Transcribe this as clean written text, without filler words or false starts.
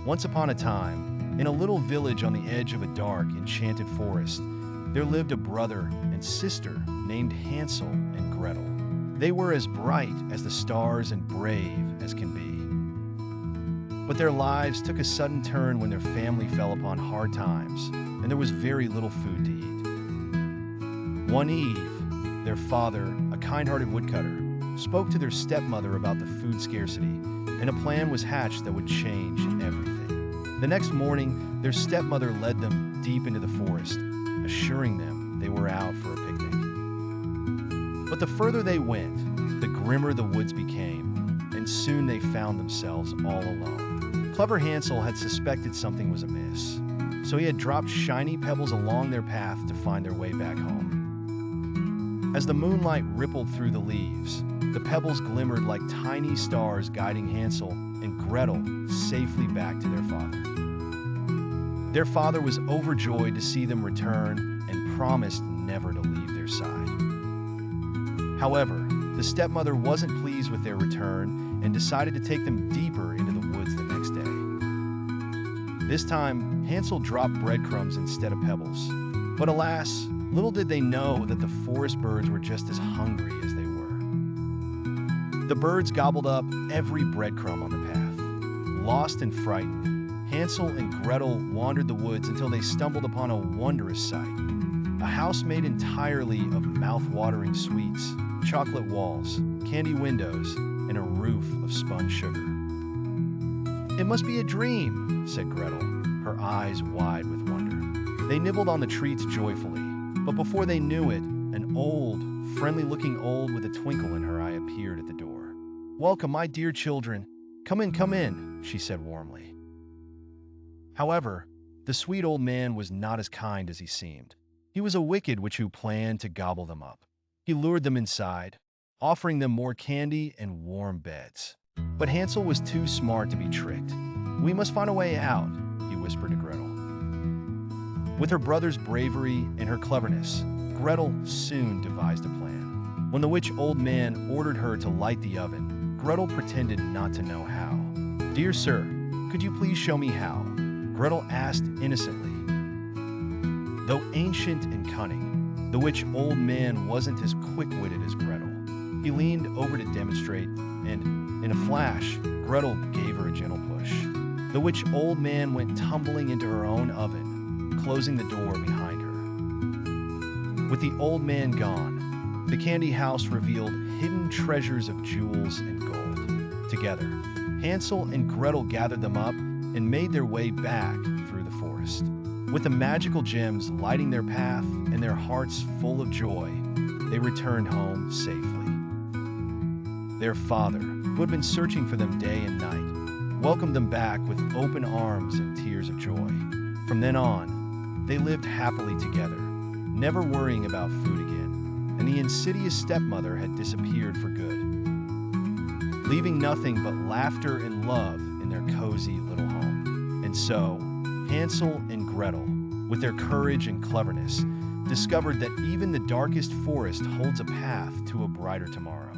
Once upon a time, in a little village on the edge of a dark, enchanted forest, there lived a brother and sister named Hansel and Gretel. They were as bright as the stars and brave as can be. But their lives took a sudden turn when their family fell upon hard times, and there was very little food to eat. One eve, their father, a kind-hearted woodcutter, spoke to their stepmother about the food scarcity, and a plan was hatched that would change everything. The next morning, their stepmother led them deep into the forest, assuring them they were out for a picnic. But the further they went, the grimmer the woods became, and soon they found themselves all alone. Clever Hansel had suspected something was amiss, so he had dropped shiny pebbles along their path to find their way back home. As the moonlight rippled through the leaves, the pebbles glimmered like tiny stars, guiding Hansel and Gretel safely back to their father. Their father was overjoyed to see them return and promised never to leave their side. However, the stepmother wasn't pleased with their return and decided to take them deeper into the woods the next day. This time, Hansel dropped breadcrumbs instead of pebbles. But alas, little did they know that the forest birds were just as hungry as they were. The birds gobbled up every breadcrumb on the path. Lost and frightened, Hansel and Gretel wandered the woods until they stumbled upon a wondrous sight. A house made entirely of mouth-watering sweets, chocolate walls, candy windows, and a roof of spun sugar. "It must be a dream," said Gretel, her eyes wide with wonder. They nibbled on the treats joyfully, but before they knew it, an old, friendly-looking old with a twinkle in her eye appeared at the door. "Welcome, my dear children. Come in," she said warmly. However, the sweet old man was not as kind as he seemed. He was a wicked witch who planned to gobble them up. He lured them inside, offering them more candy and warm beds. But Hansel was too smart to be tricked. "We must find a way out," he whispered to Gretel. With her brother's bravery and her cleverness, Gretel soon devised a plan. When the witch old man ordered her to light the oven, Gretel pretended not to know how. "Dear sir, could you please show me how?" Gretel asked innocently. Though ancient and cunning, the witch old man wasn't as quick-witted as Gretel. He leaned over to demonstrate, and, in a flash, Gretel gave her a gentle push. The witch old man went tumbling into her own oven, closing the door behind her. With the old man gone, the candy house revealed hidden treasures of jewels and gold. Together, Hansel and Gretel gathered them up and made their way back through the forest. With the magical gems lighting their path and their hearts full of joy, they returned home safely. Their father, who had been searching for them day and night, welcomed them back with open arms and tears of joy. From then on, they lived happily together, never worrying about food again, and the insidious stepmother had disappeared for good, leaving nothing but laughter and love in their cozy little home. And so, Hansel and Gretel, with their courage and cleverness, discovered that even the darkest forest holds a path to a brighter tomorrow.